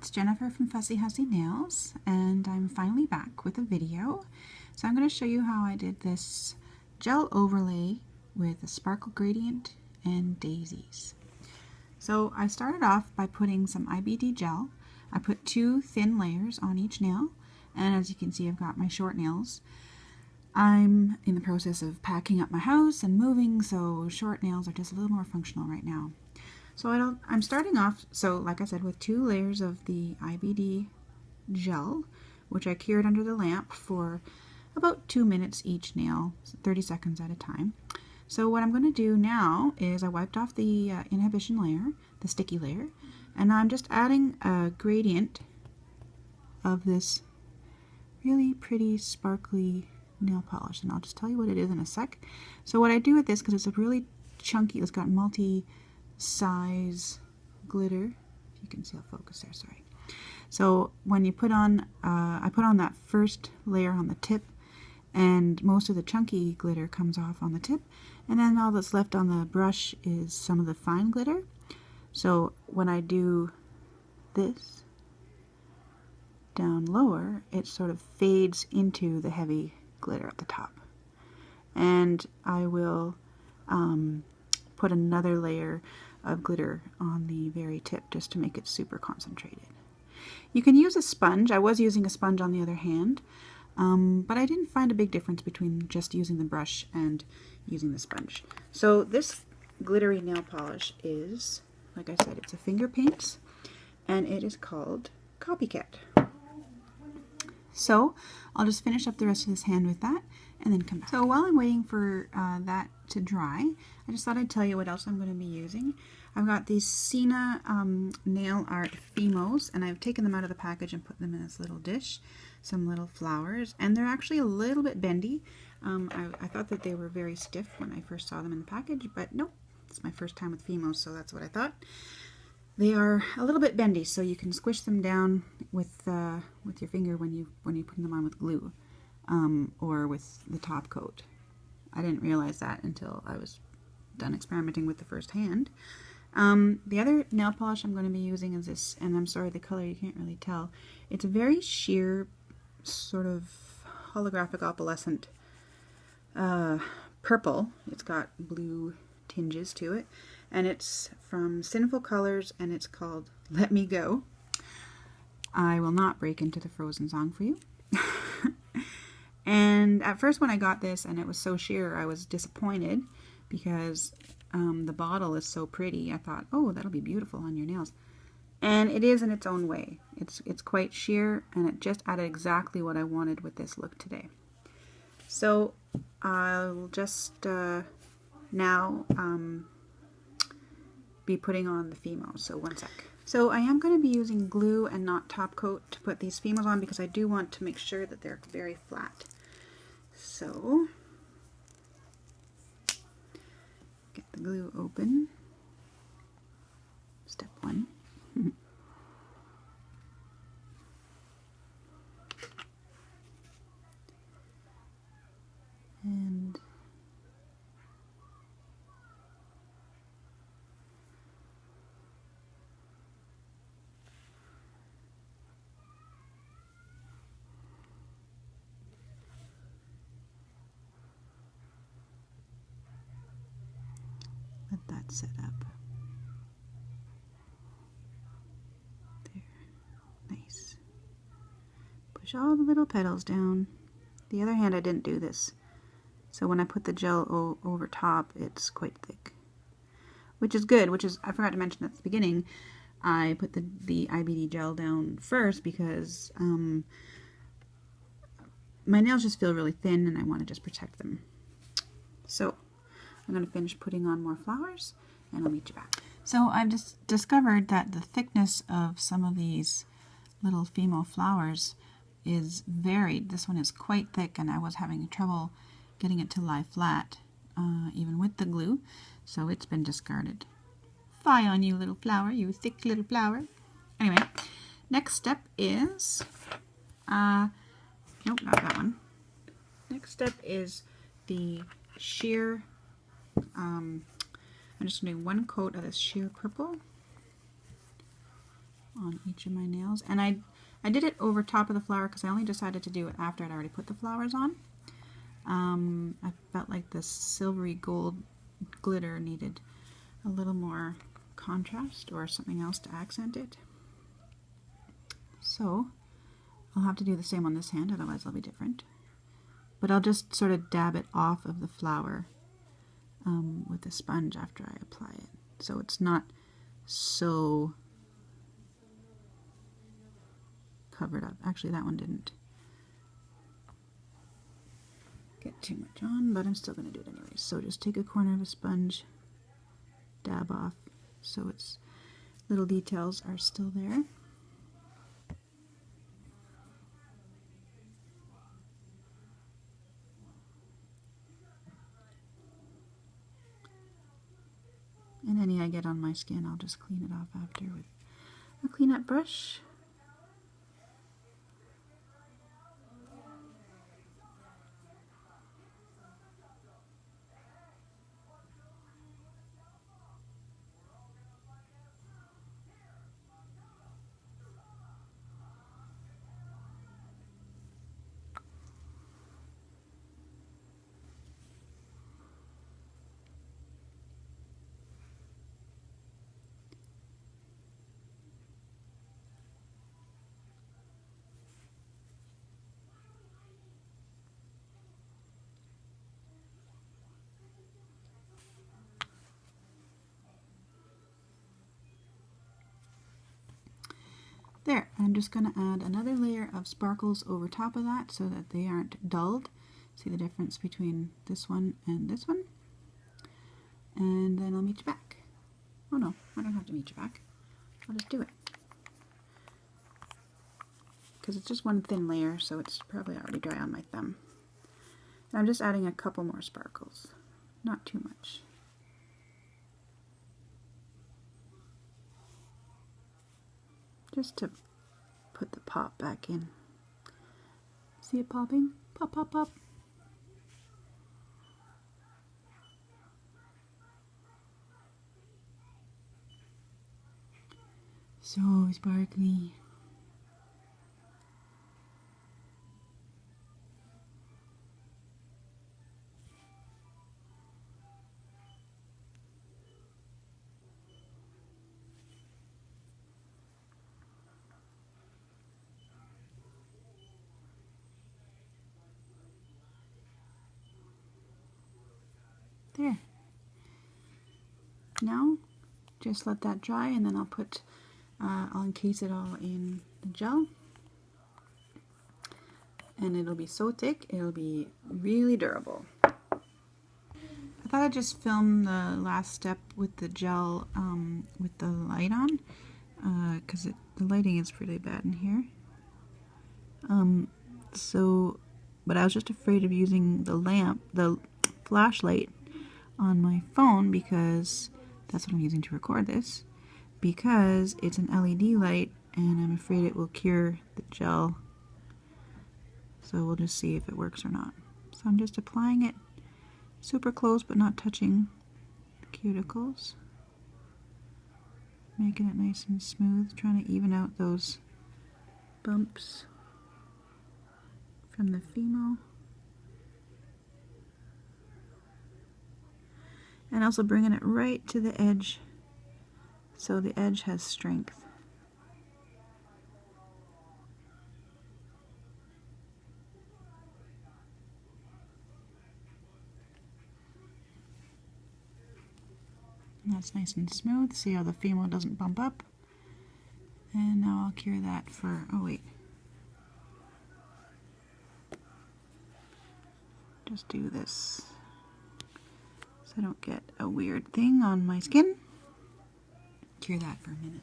it's Jennifer from Fussy Hussy Nails, and I'm finally back with a video. So I'm going to show you how I did this gel overlay with a sparkle gradient and daisies. So I started off by putting some IBD gel. I put 2 thin layers on each nail, and as you can see I've got my short nails. I'm in the process of packing up my house and moving, so short nails are just a little more functional right now. So I'm starting off, so like I said, with 2 layers of the IBD gel, which I cured under the lamp for about 2 minutes each nail, 30 seconds at a time. So what I'm going to do now is I wiped off the inhibition layer, the sticky layer, and I'm just adding a gradient of this really pretty sparkly nail polish, and I'll just tell you what it is in a sec. So what I do with this, because it's a really chunky, it's got multi-size glitter. If you can see, I'll focus there, sorry. So when you put on, I put on that first layer on the tip, and most of the chunky glitter comes off on the tip, and then all that's left on the brush is some of the fine glitter. So when I do this down lower, it sort of fades into the heavy glitter at the top. And I will put another layer of glitter on the very tip just to make it super concentrated. You can use a sponge. I was using a sponge on the other hand, but I didn't find a big difference between just using the brush and using the sponge. So this glittery nail polish is, like I said, it's a finger paints, and it is called Copycat. So I'll just finish up the rest of this hand with that and then come back. So while I'm waiting for that to dry, I just thought I'd tell you what else I'm going to be using. I've got these Sina Nail Art Fimos, and I've taken them out of the package and put them in this little dish. Some little flowers, and they're actually a little bit bendy. I thought that they were very stiff when I first saw them in the package, but nope, it's my first time with Fimos, so that's what I thought. They are a little bit bendy, so you can squish them down with your finger when you put them on with glue, or with the top coat. I didn't realize that until I was done experimenting with the first hand. The other nail polish I'm going to be using is this, and I'm sorry, the color you can't really tell. It's a very sheer, sort of holographic opalescent purple. It's got blue tinges to it, and it's from Sinful Colors, and it's called Let Me Go. I will not break into the Frozen song for you. And at first when I got this and it was so sheer, I was disappointed because the bottle is so pretty. I thought, oh, that'll be beautiful on your nails. And it is in its own way. It's quite sheer, and it just added exactly what I wanted with this look today. So I'll just now be putting on the Fimos, so one sec. So I am going to be using glue and not top coat to put these Fimos on because I do want to make sure that they're very flat. So get the glue open. Step 1. And let that set up. There. Nice. Push all the little petals down. The other hand I didn't do this. So when I put the gel over top, it's quite thick. Which is good, I forgot to mention at the beginning, I put the IBD gel down first because my nails just feel really thin and I want to just protect them. So I'm going to finish putting on more flowers and I'll meet you back. So I've just discovered that the thickness of some of these little Fimo flowers is varied. This one is quite thick and I was having trouble getting it to lie flat, even with the glue, so it's been discarded. Fie on you, little flower, you thick little flower. Anyway, next step is, nope, not that one. Next step is the sheer, I'm just going to do one coat of this sheer purple on each of my nails. And I did it over top of the flower because I only decided to do it after I'd already put the flowers on. I felt like the silvery gold glitter needed a little more contrast or something else to accent it. So I'll have to do the same on this hand, otherwise it'll be different. But I'll just sort of dab it off of the flower with a sponge after I apply it. So it's not so covered up. Actually, that one didn't get too much on, but I'm still going to do it anyway. So just take a corner of a sponge, dab off so its little details are still there. And any I get on my skin, I'll just clean it off after with a cleanup brush. There, I'm just going to add another layer of sparkles over top of that so that they aren't dulled. See the difference between this one and this one? And then I'll meet you back. Oh no, I don't have to meet you back. I'll just do it. Because it's just one thin layer, so it's probably already dry on my thumb. And I'm just adding a couple more sparkles, not too much. Just to put the pop back in. See it popping? Pop, pop, pop. So sparkly. There. Now, just let that dry, and then I'll encase it all in the gel. And it'll be so thick, it'll be really durable. I thought I'd just film the last step with the gel with the light on, because the lighting is pretty bad in here. But I was just afraid of using the flashlight on my phone, because that's what I'm using to record this, because it's an LED light and I'm afraid it will cure the gel. So we'll just see if it works or not. So I'm just applying it super close but not touching the cuticles. Making it nice and smooth, trying to even out those bumps from the female. And also bringing it right to the edge so the edge has strength. And that's nice and smooth. See how the female doesn't bump up? And now I'll cure that for, oh wait. Just do this so I don't get a weird thing on my skin. Cure that for a minute.